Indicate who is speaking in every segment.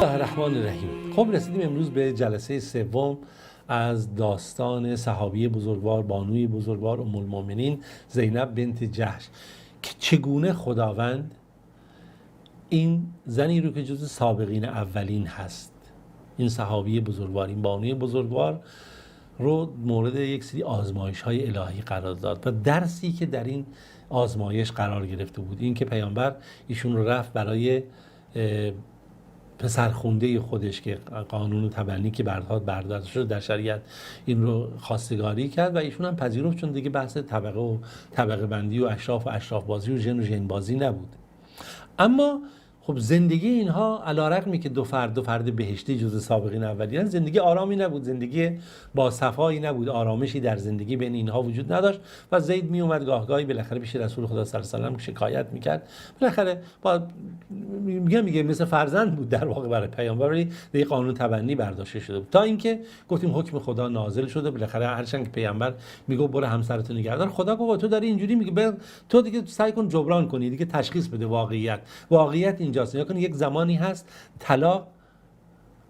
Speaker 1: الله الرحمن الرحیم. خب رسیدیم امروز به جلسه سوم از داستان صحابی بزرگوار، بانوی بزرگوار، ام المؤمنین زینب بنت جحش که چگونه خداوند این زنی رو که جز سابقین اولین هست، این صحابی بزرگوار، این بانوی بزرگوار رو مورد یک سری آزمایش های الهی قرار داد و درسی که در این آزمایش قرار گرفته بود این که پیامبر ایشون رو رفت برای پسرخونده خودش که قانون تبنی که برداشته شده در شریعت این رو خواستگاری کرد و ایشون هم پذیرفت، چون دیگه بحث طبقه و طبقه بندی و اشراف بازی و ژن بازی نبود. اما خب زندگی اینها علی‌رغمی که دو فرد بهشتی جز سابقین اولیان، زندگی آرامی نبود، زندگی با صفایی نبود، آرامشی در زندگی بین اینها وجود نداشت و زید می اومد گاهی بالاخره پیش رسول خدا صلی الله علیه و آله شکایت میکرد. بالاخره میگه مثل فرزند بود در واقع برای پیامبر، ولی دیگه قانون تبنی برداشته شده بود. تا اینکه گفتیم حکم خدا نازل شده، بالاخره هرچند که پیامبر میگه برو همسرتو نگه دار، خدا گفت تو داری اینجوری میگه تو دیگه سعی کن جبران کنی، دیگه تشخیص بده واقعیت اینجاست. یعنی یک زمانی هست طلاق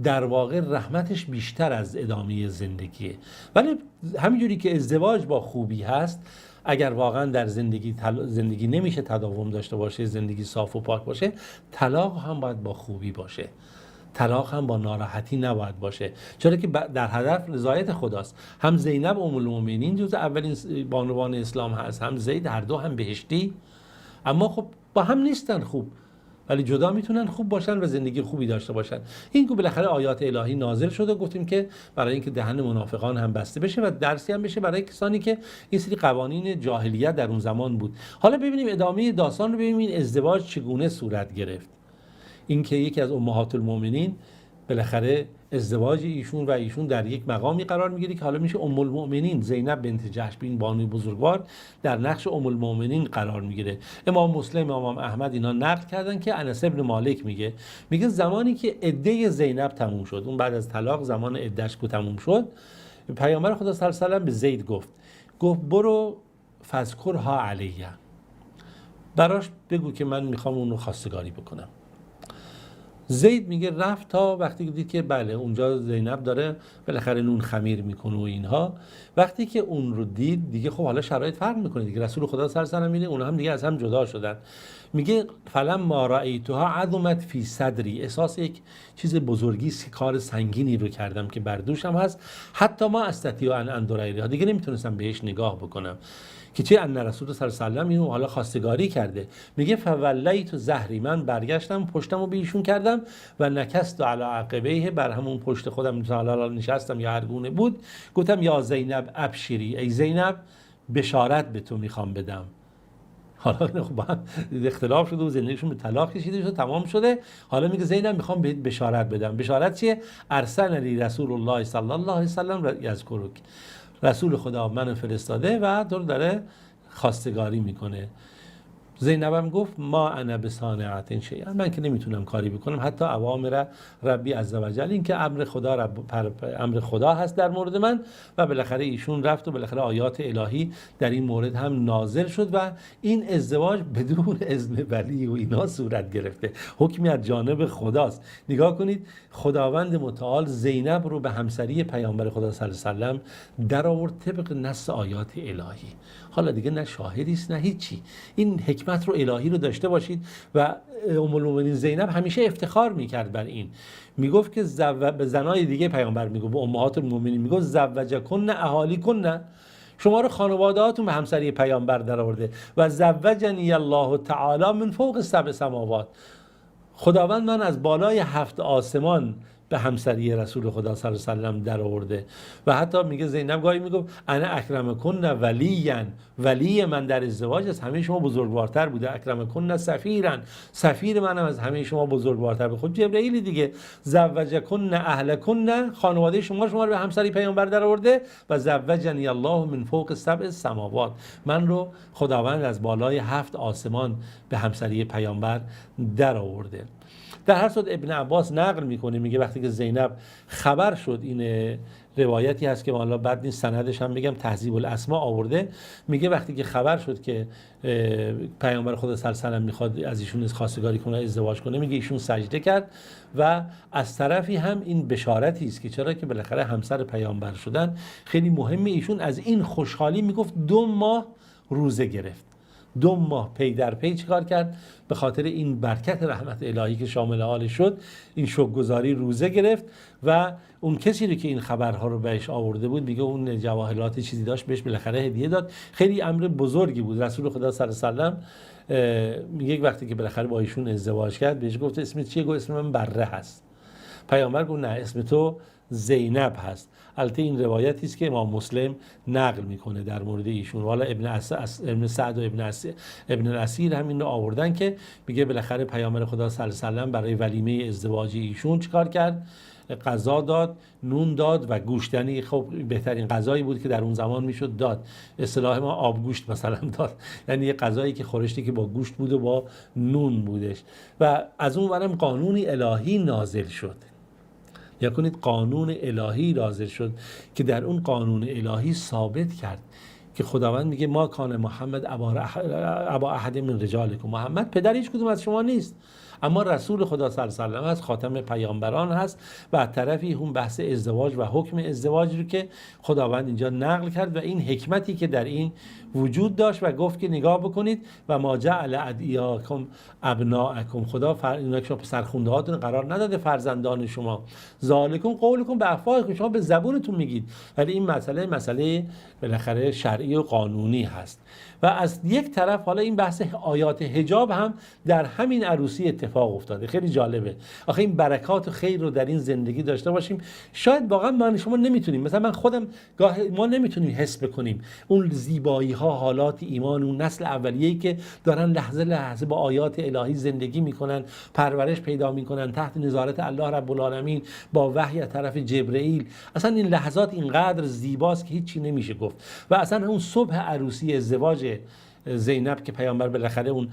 Speaker 1: در واقع رحمتش بیشتر از ادامه زندگیه، ولی همینجوری که ازدواج با خوبی هست، اگر واقعا در زندگی نمیشه تداوم داشته باشه، زندگی صاف و پاک باشه، طلاق هم باید با خوبی باشه، طلاق هم با ناراحتی نباید باشه، چرا که در هدف رضایت خداست. هم زینب ام المؤمنین جز اولین بانوان اسلام هست، هم زید، هر دو هم بهشتی، اما خب با هم نیستن خوب، ولی جدا میتونن خوب باشن و زندگی خوبی داشته باشن. این که بالاخره آیات الهی نازل شده، گفتیم که برای اینکه دهن منافقان هم بسته بشه و درسی هم بشه برای کسانی که این سری قوانین جاهلیت در اون زمان بود. حالا ببینیم ادامه داستان رو، ببینیم این ازدواج چگونه صورت گرفت. این که یکی از امهات المؤمنین بالاخره ازدواج ایشون در یک مقامی قرار میگیره که حالا میشه ام المؤمنین زینب بنت جحش، بین بانوی بزرگوار در نقش ام المؤمنین قرار میگیره. امام مسلم، امام احمد اینا نقل کردن که انس ابن مالک میگه زمانی که عده زینب تموم شد، اون بعد از طلاق زمان عدهش که تموم شد، پیامبر خدا صلی الله علیه و آله به زید گفت برو فذکرها علیه، براش بگو که من میخوام اون رو خواستگاری بکنم. زید میگه رفت تا وقتی که دید که بله اونجا زینب داره بالاخره نون خمیر میکنه و اینها، وقتی که اون رو دید دیگه خب حالا شرایط فرق میکنه دیگه، رسول خدا صلی الله علیه و آله میره، اونها هم دیگه از هم جدا شدن. میگه فلما رأیتها عظمت فی صدری، احساس یک چیز بزرگی، کار سنگینی رو کردم که بر دوشم هست، حتی ما استطیع ان انظر الیها، دیگه نمیتونستم بهش نگاه بکنم که چه ان رسول صلی الله علیه و آله اینو حالا خواستگاری کرده. میگه فولیت ظهری، من برگشتم پشتمو به ایشون کردم و نکست علی عقبیه، بر همون پشت خودم حالا نشستم یا هر گونه بود، گفتم یا زینب ابشری، ای زینب بشارت به تو میخوام بدم. حالا خب هم اختلاف شده و زندگیشون به طلاق کشیده شده، تمام شده. حالا میگه زینب میخوام بهت بشارت بدم. بشارت چیه؟ ارسلنی رسول الله صلی الله علیه و سلم یذکرک، رسول خدا منو فرستاده و داره خواستگاری میکنه. زینب هم گفت ما انا بصانعة شیئا، من که نمیتونم کاری بکنم، حتی اوامر ربی عزوجل، این که امر خدا هست در مورد من. و بالاخره ایشون رفت و بالاخره آیات الهی در این مورد هم نازل شد و این ازدواج بدون اذن ولی و اینا صورت گرفته، حکمی از جانب خداست. نگاه کنید خداوند متعال زینب رو به همسری پیامبر خدا صلی الله علیه و آله در آورد طبق نص آیات الهی. حالا دیگه نه شاهدی است نه هیچی، این حکمت رو الهی رو داشته باشید. و ام المؤمنین زینب همیشه افتخار میکرد بر این، میگفت که به زنای دیگه پیامبر میگفت، به امهات المؤمنین میگفت زوجکن اهالیکن، شما رو خانواده‌هاتون به همسری پیامبر در آورده. و زوجنی الله تعالی من فوق 7 سماوات، خداوند من از بالای 7 آسمان به همسری رسول خدا صلی الله علیه و آله در آورده. و حتی میگه زینب گاهی میگفت انا اکرمکن ولیا، ولی من در ازدواج از همه شما بزرگوارتر بوده. اکرمکن سفیرا، سفیر منم از همه شما بزرگوارتر بود. خود جبرئیل دیگه، زوجکن اهلکن، خانواده شما رو به همسری پیامبر در آورده. و زوجنی الله من فوق 7 سماوات، من رو خداوند از بالای 7 آسمان به همسری پیامبر در آورده. در هر صورت ابن عباس نقل میکنه، میگه وقتی که زینب خبر شد، این روایتی هست که حالا بعد این سندش هم میگم تهذیب الاسما آورده، میگه وقتی که خبر شد که پیامبر خدا صلی الله علیه و میخواد از ایشون خواستگاری کنه، ازدواج کنه، میگه ایشون سجده کرد و از طرفی هم این بشارتی است که چرا که بالاخره همسر پیامبر شدن خیلی مهمه. ایشون از این خوشحالی میگفت 2 ماه روزه گرفت، 2 ماه پی در پی چیکار کرد؟ به خاطر این برکت رحمت الهی که شامل حال شد، این شکرگزاری روزه گرفت و اون کسی رو که این خبرها رو بهش آورده بود، میگه اون جواهرات چیزی داشت، بهش بالاخره هدیه داد. خیلی امر بزرگی بود. رسول خدا صلی الله علیه و میگه وقتی که بالاخره با ایشون ازدواج کرد، بهش گفت اسمت چیه؟ گفت اسم من بره هست. پیامبر گفت نه، اسم تو زینب هست. البته این روایتی است که امام مسلم نقل میکنه در مورد ایشون. والا ابن سعد و ابن الاسیر هم این رو آوردن که میگه بالاخره پیامبر خدا صلی الله علیه و برای ولیمه ازدواج ایشون چیکار کرد؟ غذا داد، نون داد و گوشت. یعنی خب بهترین غذایی بود که در اون زمان میشد داد. اصطلاح ما آبگوشت مثلا داد، یعنی یه غذایی که خورشتی که با گوشت بود و با نون بودش. و از اون ورم قانونی الهی نازل شد. یا کنید قانون الهی نازل شد که در اون قانون الهی ثابت کرد که خداوند میگه ما کان محمد ابا احد من رجالکم، محمد پدر هیچ کدوم از شما نیست، اما رسول خدا صلی الله علیه و هست، خاتم پیامبران هست. و از طرفی اون بحث ازدواج و حکم ازدواج رو که خداوند اینجا نقل کرد و این حکمتی که در این وجود داشت و گفت که نگاه بکنید و ما جعل ادعیاکم ابناءکم، خدا اینا که شما پسرخونده هاتون قرار نداده فرزندان شما، ذالکم قولکم به افواهکم، شما به زبونتون میگید، ولی این مسئله بالاخره شرعی و قانونی هست. و از یک طرف حالا این بحث آیات حجاب هم در همین عروسی اتفاق افتاده. خیلی جالبه. آخه این برکات و خیر رو در این زندگی داشته باشیم، شاید واقعا من شما نمیتونیم، مثلا من خودم ما نمیتونیم حس بکنیم اون زیبایی ها، حالات ایمان اون نسل اولیه‌ای که دارن لحظه لحظه با آیات الهی زندگی میکنن، پرورش پیدا میکنن تحت نظارت الله رب العالمین با وحی از طرف جبرئیل. اصلا این لحظات اینقدر زیباست که هیچی نمیشه گفت. و اصلا اون صبح عروسی ازدواج زینب که پیامبر بالاخره اون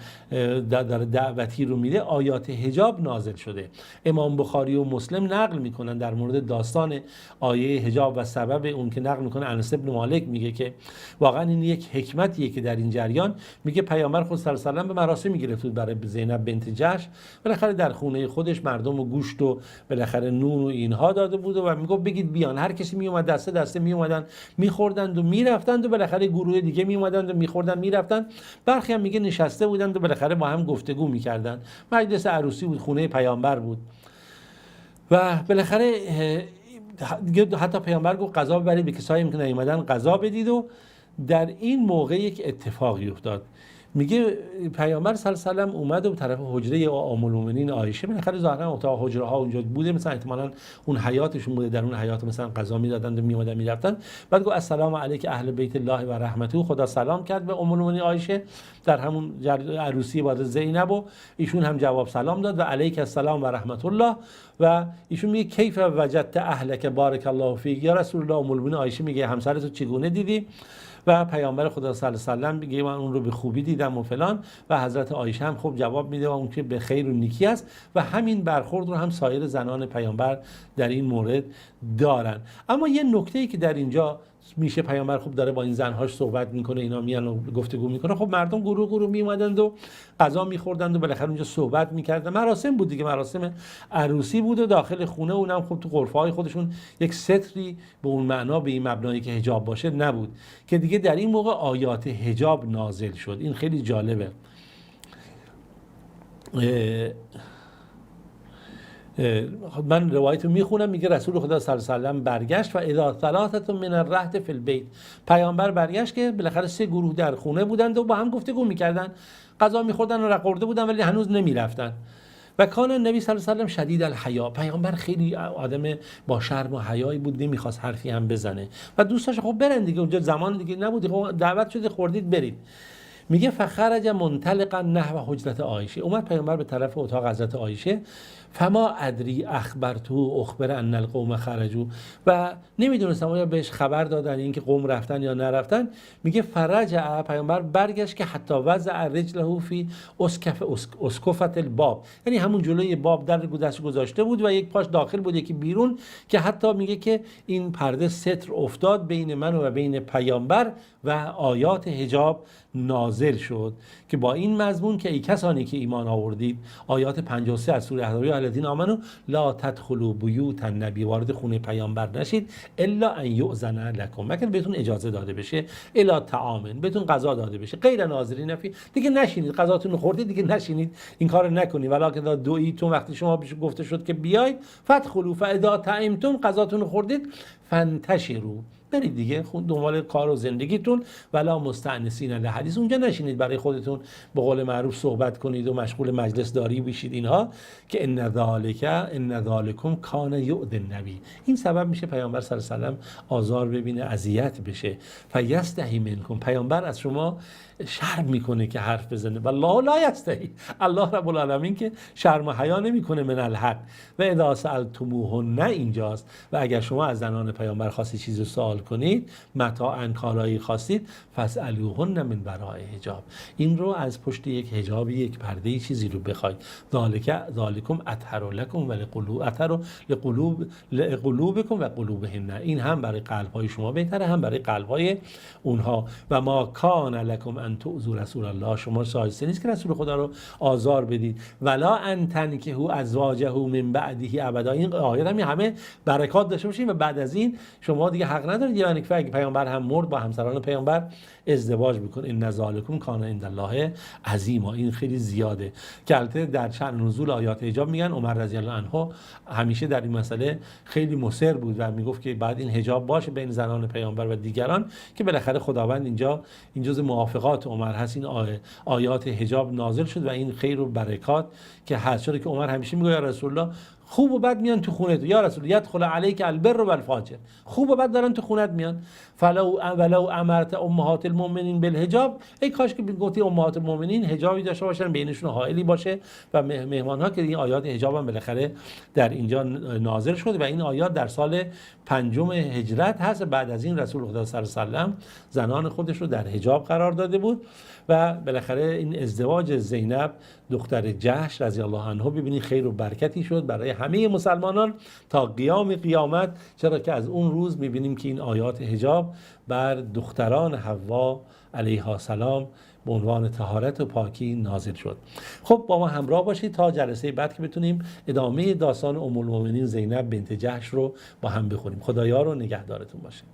Speaker 1: دعوتی رو میده، آیات حجاب نازل شده. امام بخاری و مسلم نقل میکنن در مورد داستان آیه حجاب و سبب اون که نقل میکنه انس بن مالک میگه که واقعا این یک حکمتیه که در این جریان، میگه پیامبر خود صلی الله علیه و به مراسمی گرفت برای زینب بنت جحش، بالاخره در خونه خودش مردم و گوشت و بالاخره نون و اینها داده بود و میگه بگید بیان. هر کسی میومد دسته دسته میومدن میخوردند و میرفتند و بالاخره گروه دیگه میومدند و میخوردن میرفتن. برخی هم میگه نشسته بودند و بالاخره با هم گفتگو میکردن. مجلس عروسی بود، خونه پیامبر بود و بالاخره حتی پیامبر گفت غذا ببرید به کسایی که نیومدن غذا بدید. و در این موقع یک اتفاقی افتاد. میگه پیامبر صلی الله علیه و آله اومد و طرف حجره ام المؤمنین عایشه، بالاخره ظاهرا اتاق حجره ها اونجا بوده، مثلا احتمالاً اون حیاتشون بوده، در اون حیات مثلا غذا میدادند و میومدن میرفتن. بعد گفت السلام علیک اهل بیت الله و رحمته، خدا سلام کرد به ام المؤمنین عایشه در همون عروسی با زینب و ایشون هم جواب سلام داد و علیک السلام و رحمت الله. و ایشون میگه کیف وجدت اهلک بارک الله فیک، یا رسول الله. ام المؤمنین عایشه میگه همسرتو چگونه دیدی؟ و پیامبر خدا صلی الله علیه و آله میگه من اون رو به خوبی دیدم و فلان. و حضرت عایشه هم خوب جواب میده و اون که به خیر و نیکی است. و همین برخورد رو هم سایر زنان پیامبر در این مورد دارن. اما یه نکته‌ای که در اینجا میشه، پیامبر خوب داره با این زنهاش صحبت میکنه، اینا میان و گفتگو میکنه. خب مردم گروه میومدند و غذا میخوردند و بالاخره اونجا صحبت میکردن. مراسم بود دیگه، مراسم عروسی بود و داخل خونه اونم خب تو غرفه‌های خودشون یک ستری به اون معنا، به این مبنایی که حجاب باشه نبود، که دیگه در این موقع آیات حجاب نازل شد. این خیلی جالبه. من روایت رو میخونم. میگه رسول خدا صلی الله علیه و آله برگشت و اذا ثلاثه من الرهط فی البیت، پیامبر برگشت که بالاخره 3 گروه در خونه بودند و با هم گفتگو میکردن، غذا میخوردن و رقورده بودن ولی هنوز نمیرفتن. و کان النبی صلی الله علیه و آله شدید الحیا، پیامبر خیلی آدم با شرم و حیایی بود، نمیخواست حرفی هم بزنه و دوست داشت خب برن دیگه، اونجا زمان دیگه نبود، خب دعوت شده خوردید برید. میگه فخرج منطلقا نحو حجرت عایشه، اومد پیامبر به طرف اتاق حضرت عایشه، فما ادری اخبرته اخبر ان القوم خرجوا، و نمیدونستم آیا بهش خبر دادن اینکه قوم رفتن یا نرفتن. میگه فرجع، پیامبر برگشت که حتی وضع رجله فی اسکفت الباب، یعنی همون جلوی باب در دست گذاشته بود و یک پاش داخل بود یکی بیرون، که حتی میگه که این پرده ستر افتاد بین من و بین پیامبر و آیات حجاب نازل شد که با این مضمون که ای کسانی که ایمان آوردید، آیات 53 از سوره احزاب، الذین آمنوا لا تدخلوا بیوت النبی، وارد خونه پیامبر نشید الا ان یؤذن لکم، مگر بهتون اجازه داده بشه، الا طعام، بهتون غذا داده بشه، غیر ناظرین فی، دیگه نشینید، غذاتون رو خوردید دیگه نشینید این کارو نکنید، ولکن دعیتون، وقتی شما بهش گفته شد که بیاید، فدخلوا فاذا طعمتم، غذاتون رو خوردید، فانتشروا، برید دیگه دنبال کار و زندگیتون، ولا مستأنسین لحدیث، اونجا نشینید برای خودتون به قول معروف صحبت کنید و مشغول مجلس داری بشید اینها، که ان ذالکم کان یؤذی النبی، این سبب میشه پیامبر صلی الله علیه و آله آزار ببینه، اذیت بشه، فیستحی منکم، پیامبر از شما شرم میکنه که حرف بزنه، والله لا یستحی، الله رب العالمین که شرم و حیا نمیکنه من الحق، و اذا سألتموهن اینجاست، و اگر شما از زنان پیامبر خاصی چیزی رو سوال کنید، متاعا کالایی خواستید، فاسألوهن من وراء حجاب، این رو از پشت یک حجابی، یک پرده چیزی رو بخواید، ذالکم اطهر لکم و لقلوبکم و قلوبهن، این هم برای قلب‌های شما بهتره، هم برای قلب‌های اونها، و ما کان لکم ان تؤذوا رسول الله، شما شایسته نیست که رسول خدا رو آزار بدید، ولا ان تنکحوا ازواجه من بعده ابدا، این آیات همه برکات داشته باشین و بعد از این شما دیگه حق ندارید، یعنی که اگه پیامبر هم مرد با همسران پیامبر ازدواج بکن، ان ذالکم کان عند الله عظیما، این خیلی زیاده، که البته در شأن نزول آیات حجاب میگن عمر رضی الله عنه همیشه در این مسئله خیلی مصر بود و میگفت که بعد این حجاب باشه بین زنان پیامبر و دیگران، که بالاخره خداوند اینجا این جزء موافقات عمر هست، این آیات حجاب نازل شد و این خیر و برکات که هست، چون که عمر همیشه میگه یا رسول الله خوب و بد میان تو خونه تو، یا رسول یدخل علیک البر و الفاجر، خوب و بد دارن تو خونت میان، ولو امرت امهات المؤمنین بالحجاب، ای کاش که گفتی امهات المؤمنین حجابی داشته باشن، بینشون حائلی باشه و مهمان ها، که این آیات حجاب هم بالاخره در اینجا نازل شده و این آیات در سال 5 هجرت هست، بعد از این رسول خدا صلی الله علیه و آله زنان خودش رو در حجاب قرار داده بود و بالاخره این ازدواج زینب دختر جحش رضی الله عنه ببینید خیر و برکتی شد برای همه مسلمانان تا قیام قیامت، چرا که از اون روز میبینیم که این آیات حجاب بر دختران حوا علیها السلام به عنوان طهارت و پاکی نازل شد. خب با ما همراه باشید تا جلسه بعد که بتونیم ادامه داستان ام المؤمنین زینب بنت جحش رو با هم بخونیم. خدایا رو نگهدارتون باشه.